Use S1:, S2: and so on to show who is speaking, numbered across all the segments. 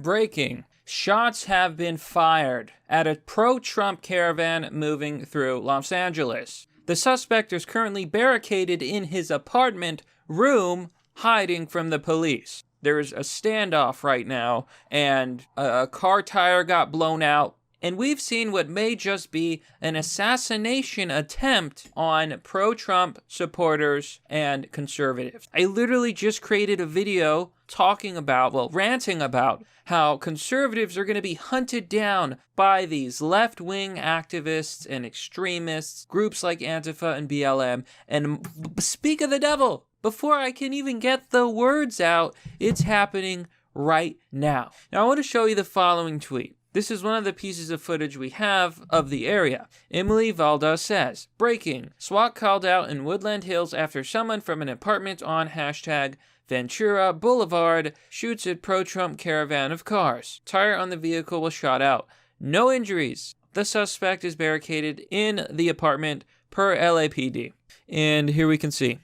S1: Breaking. Shots have been fired at a pro-Trump caravan moving through Los Angeles. The suspect is currently barricaded in his apartment room, hiding from the police. There is a standoff right now, and a car tire got blown out. And we've seen what may just be an assassination attempt on pro-Trump supporters and conservatives. I literally just created a video ranting about how conservatives are going to be hunted down by these left-wing activists and extremists, groups like Antifa and BLM. And speak of the devil, before I can even get the words out, it's happening right now. Now I want to show you the following tweet. This is one of the pieces of footage we have of the area. Emily Valda says, breaking, SWAT called out in Woodland Hills after someone from an apartment on #Ventura Boulevard shoots at pro-Trump caravan of cars. Tire on the vehicle was shot out. No injuries. The suspect is barricaded in the apartment per LAPD. And here we can see.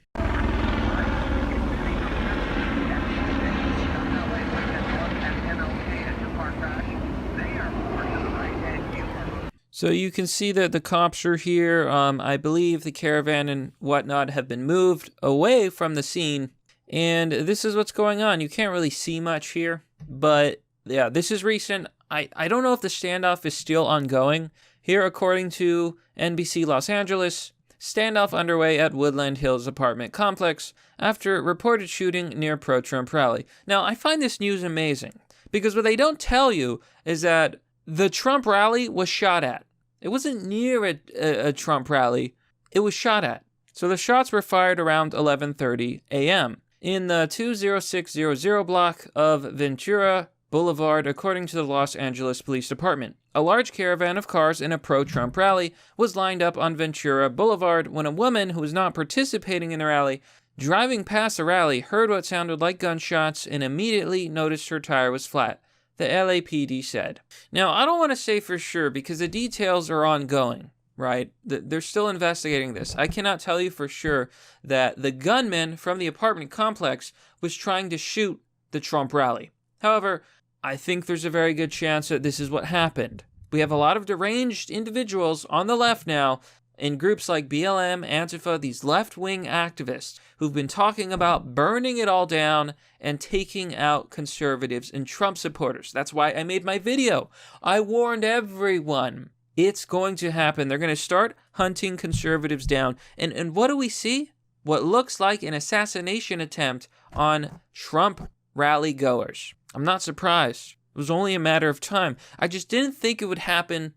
S1: So you can see that the cops are here. I believe the caravan and whatnot have been moved away from the scene. And this is what's going on. You can't really see much here. But yeah, this is recent. I don't know if the standoff is still ongoing. Here, according to NBC Los Angeles, standoff underway at Woodland Hills apartment complex after reported shooting near pro-Trump rally. Now, I find this news amazing because what they don't tell you is that the Trump rally was shot at. It wasn't near a Trump rally. It was shot at. So the shots were fired around 11:30 a.m. in the 20600 block of Ventura Boulevard, according to the Los Angeles Police Department. A large caravan of cars in a pro-Trump rally was lined up on Ventura Boulevard when a woman who was not participating in the rally, driving past the rally, heard what sounded like gunshots and immediately noticed her tire was flat, the LAPD said. Now, I don't want to say for sure because the details are ongoing, right? They're still investigating this. I cannot tell you for sure that the gunman from the apartment complex was trying to shoot the Trump rally. However, I think there's a very good chance that this is what happened. We have a lot of deranged individuals on the left now in groups like BLM, Antifa, these left-wing activists who've been talking about burning it all down and taking out conservatives and Trump supporters. That's why I made my video. I warned everyone. It's going to happen. They're going to start hunting conservatives down. And what do we see? What looks like an assassination attempt on Trump rally goers. I'm not surprised. It was only a matter of time. I just didn't think it would happen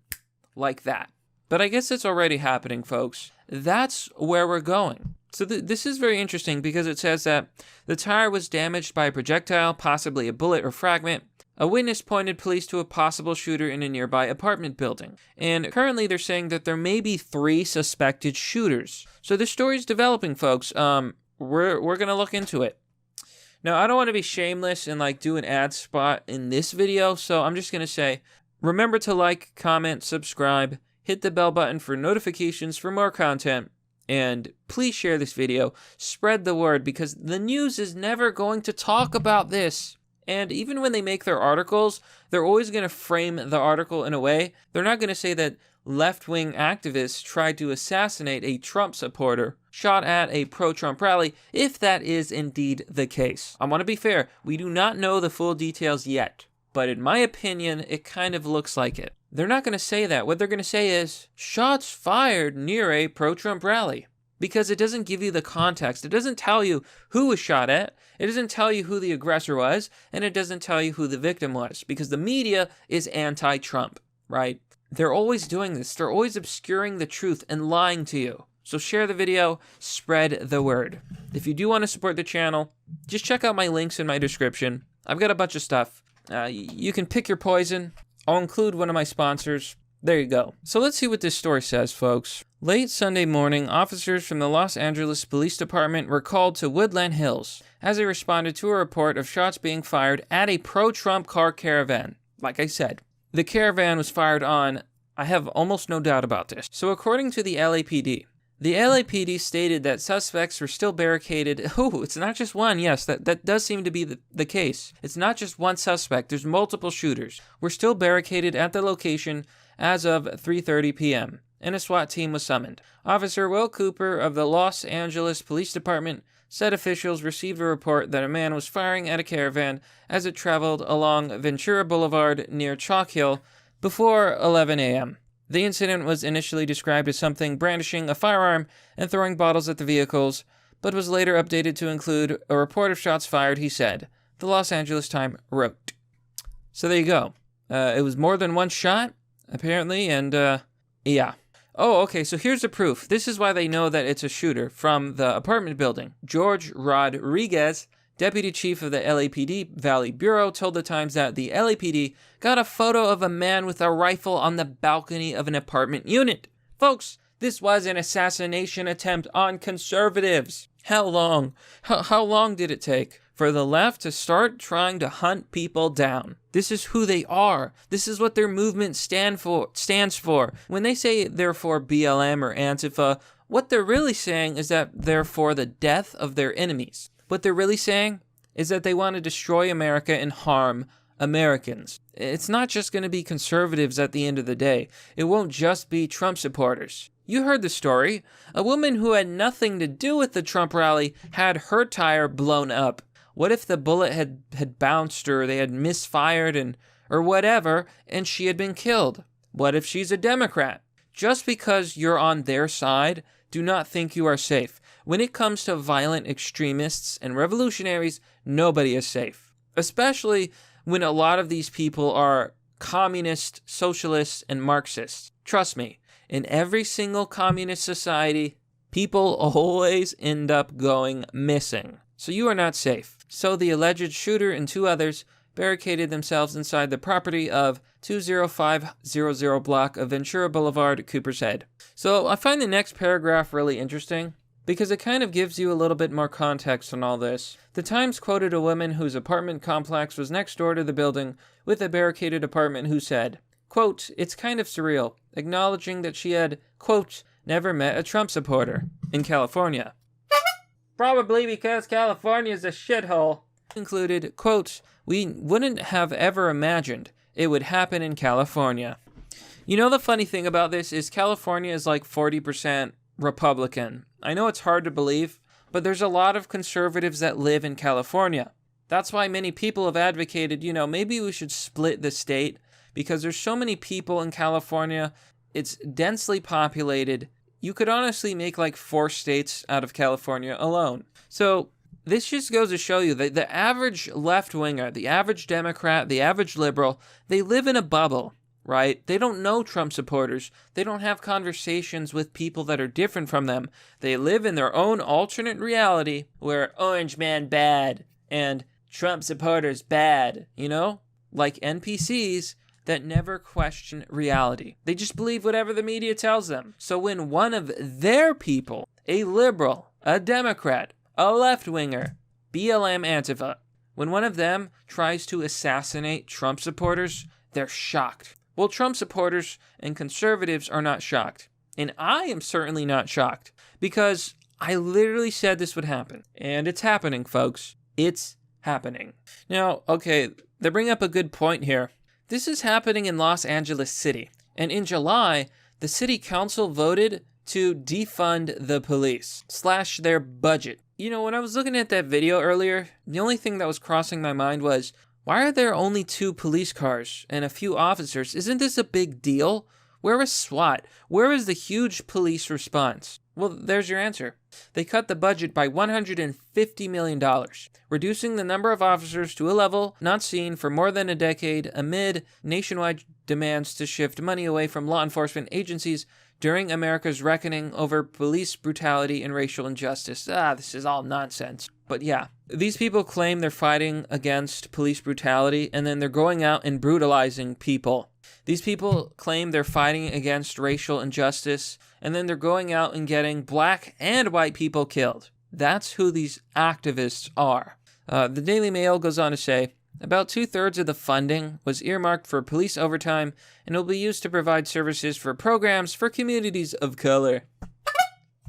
S1: like that. But I guess it's already happening, folks. That's where we're going. So this is very interesting because it says that the tire was damaged by a projectile, possibly a bullet or fragment. A witness pointed police to a possible shooter in a nearby apartment building. And currently they're saying that there may be 3 suspected shooters. So the story's developing, folks. We're going to look into it. Now, I don't want to be shameless and do an ad spot in this video, so I'm just going to say, remember to like, comment, subscribe, hit the bell button for notifications for more content, and please share this video. Spread the word because the news is never going to talk about this. And even when they make their articles, they're always going to frame the article in a way. They're not going to say that left-wing activists tried to assassinate a Trump supporter shot at a pro-Trump rally, if that is indeed the case. I want to be fair. We do not know the full details yet. But in my opinion, it kind of looks like it. They're not going to say that. What they're going to say is, shots fired near a pro-Trump rally. Because it doesn't give you the context. It doesn't tell you who was shot at. It doesn't tell you who the aggressor was. And it doesn't tell you who the victim was. Because the media is anti-Trump, right? They're always doing this. They're always obscuring the truth and lying to you. So share the video, spread the word. If you do want to support the channel, just check out my links in my description. I've got a bunch of stuff. You can pick your poison. I'll include one of my sponsors. There you go. So let's see what this story says, folks. Late Sunday morning, officers from the Los Angeles Police Department were called to Woodland Hills as they responded to a report of shots being fired at a pro-Trump car caravan. Like I said, the caravan was fired on. I have almost no doubt about this. So according to the LAPD, The LAPD stated that suspects were still barricaded. Oh, it's not just one. Yes, that does seem to be the case. It's not just one suspect. There's multiple shooters. We're still barricaded at the location as of 3:30 p.m., and a SWAT team was summoned. Officer Will Cooper of the Los Angeles Police Department said officials received a report that a man was firing at a caravan as it traveled along Ventura Boulevard near Chalk Hill before 11 a.m. The incident was initially described as something brandishing a firearm and throwing bottles at the vehicles, but was later updated to include a report of shots fired, he said. The Los Angeles Times wrote. So there you go. It was more than one shot, apparently, and, yeah. Oh, okay, so here's the proof. This is why they know that it's a shooter from the apartment building. George Rodriguez, deputy chief of the LAPD Valley Bureau, told the Times that the LAPD got a photo of a man with a rifle on the balcony of an apartment unit. Folks, this was an assassination attempt on conservatives. How long? How long did it take for the left to start trying to hunt people down? This is who they are. This is what their movement stands for. When they say they're for BLM or Antifa, what they're really saying is that they're for the death of their enemies. What they're really saying is that they want to destroy America and harm Americans. It's not just going to be conservatives at the end of the day. It won't just be Trump supporters. You heard the story. A woman who had nothing to do with the Trump rally had her tire blown up. What if the bullet had bounced or they had misfired or whatever, and she had been killed? What if she's a Democrat? Just because you're on their side, do not think you are safe. When it comes to violent extremists and revolutionaries, nobody is safe. Especially when a lot of these people are communists, socialists, and Marxists. Trust me, in every single communist society, people always end up going missing. So you are not safe. So the alleged shooter and two others barricaded themselves inside the property of 20500 block of Ventura Boulevard, Cooper's Head. So I find the next paragraph really interesting because it kind of gives you a little bit more context on all this. The Times quoted a woman whose apartment complex was next door to the building with a barricaded apartment who said, quote, "It's kind of surreal," acknowledging that she had, quote, "never met a Trump supporter in California." Probably because California is a shithole. Included, quote, "We wouldn't have ever imagined it would happen in California." You know, the funny thing about this is California is like 40% Republican. I know it's hard to believe, but there's a lot of conservatives that live in California. That's why many people have advocated, maybe we should split the state because there's so many people in California. It's densely populated. You could honestly make like 4 states out of California alone. So this just goes to show you that the average left-winger, the average Democrat, the average liberal, they live in a bubble, right? They don't know Trump supporters. They don't have conversations with people that are different from them. They live in their own alternate reality where Orange Man bad and Trump supporters bad, like NPCs that never question reality. They just believe whatever the media tells them. So when one of their people, a liberal, a Democrat, a left-winger, BLM Antifa, when one of them tries to assassinate Trump supporters, they're shocked. Well, Trump supporters and conservatives are not shocked. And I am certainly not shocked because I literally said this would happen. And it's happening, folks. It's happening. Now, okay, they bring up a good point here. This is happening in Los Angeles City. And in July, the city council voted to defund the police, slash their budget. When I was looking at that video earlier, the only thing that was crossing my mind was, why are there only 2 police cars and a few officers? Isn't this a big deal? Where is SWAT? Where is the huge police response? Well, there's your answer. They cut the budget by $150 million, reducing the number of officers to a level not seen for more than a decade amid nationwide demands to shift money away from law enforcement agencies during America's reckoning over police brutality and racial injustice. This is all nonsense. But yeah, these people claim they're fighting against police brutality, and then they're going out and brutalizing people. These people claim they're fighting against racial injustice, and then they're going out and getting black and white people killed. That's who these activists are. The Daily Mail goes on to say, about 2/3 of the funding was earmarked for police overtime and will be used to provide services for programs for communities of color.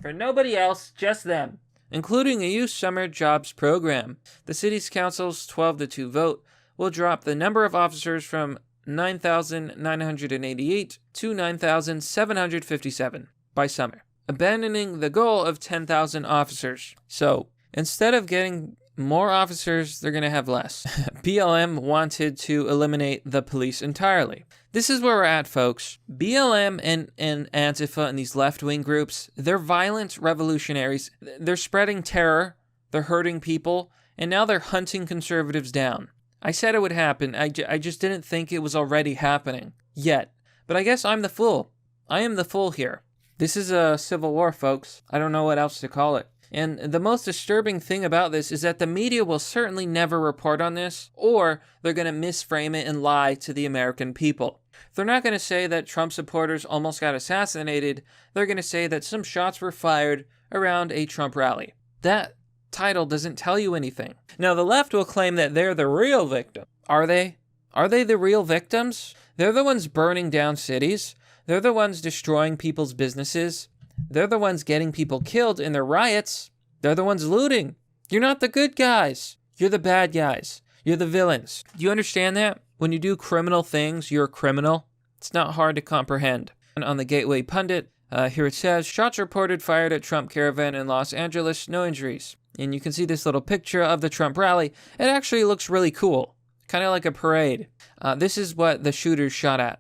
S1: For nobody else, just them. Including a youth summer jobs program. The city's council's 12-2 vote will drop the number of officers from 9,988 to 9,757 by summer, abandoning the goal of 10,000 officers. So, instead of getting more officers, they're going to have less. BLM wanted to eliminate the police entirely. This is where we're at, folks. BLM and Antifa and these left-wing groups, they're violent revolutionaries. They're spreading terror, they're hurting people, and now they're hunting conservatives down. I said it would happen. I just didn't think it was already happening yet. But I guess I'm the fool. I am the fool here. This is a civil war, folks. I don't know what else to call it. And the most disturbing thing about this is that the media will certainly never report on this, or they're going to misframe it and lie to the American people. They're not going to say that Trump supporters almost got assassinated. They're going to say that some shots were fired around a Trump rally. That title doesn't tell you anything. Now, the left will claim that they're the real victim. Are they? Are they the real victims? They're the ones burning down cities. They're the ones destroying people's businesses. They're the ones getting people killed in their riots. They're the ones looting. You're not the good guys. You're the bad guys. You're the villains. Do you understand that? When you do criminal things, you're a criminal. It's not hard to comprehend. And on the Gateway Pundit, here it says, shots reported fired at Trump Caravan in Los Angeles, no injuries. And you can see this little picture of the Trump rally. It actually looks really cool. Kind of like a parade. This is what the shooters shot at.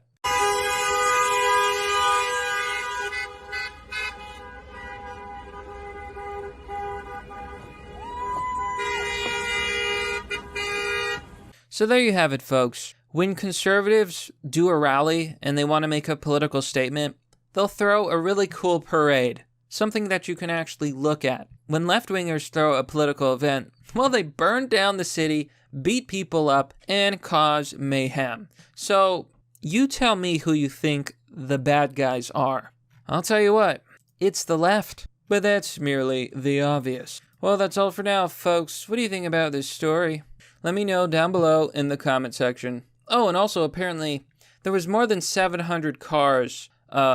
S1: So there you have it, folks. When conservatives do a rally and they want to make a political statement, they'll throw a really cool parade, something that you can actually look at. When left-wingers throw a political event, well, they burn down the city, beat people up, and cause mayhem. So you tell me who you think the bad guys are. I'll tell you what, it's the left. But that's merely the obvious. Well, that's all for now, folks. What do you think about this story? Let me know down below in the comment section. Oh, and also apparently there was more than 700 cars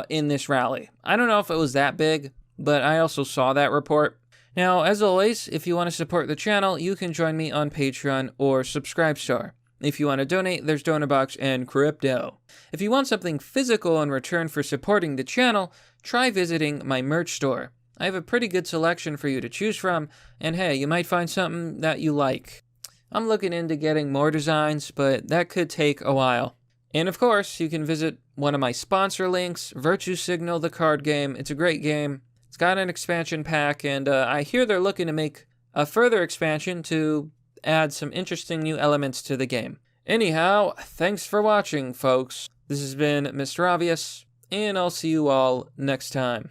S1: in this rally. I don't know if it was that big, but I also saw that report. Now, as always, if you want to support the channel, you can join me on Patreon or Subscribestar. If you want to donate, there's Donorbox and crypto. If you want something physical in return for supporting the channel, try visiting my merch store. I have a pretty good selection for you to choose from, and hey, you might find something that you like. I'm looking into getting more designs, but that could take a while. And of course, you can visit one of my sponsor links, Virtue Signal, the card game. It's a great game. It's got an expansion pack, and I hear they're looking to make a further expansion to add some interesting new elements to the game. Anyhow, thanks for watching, folks. This has been Mr. Obvious, and I'll see you all next time.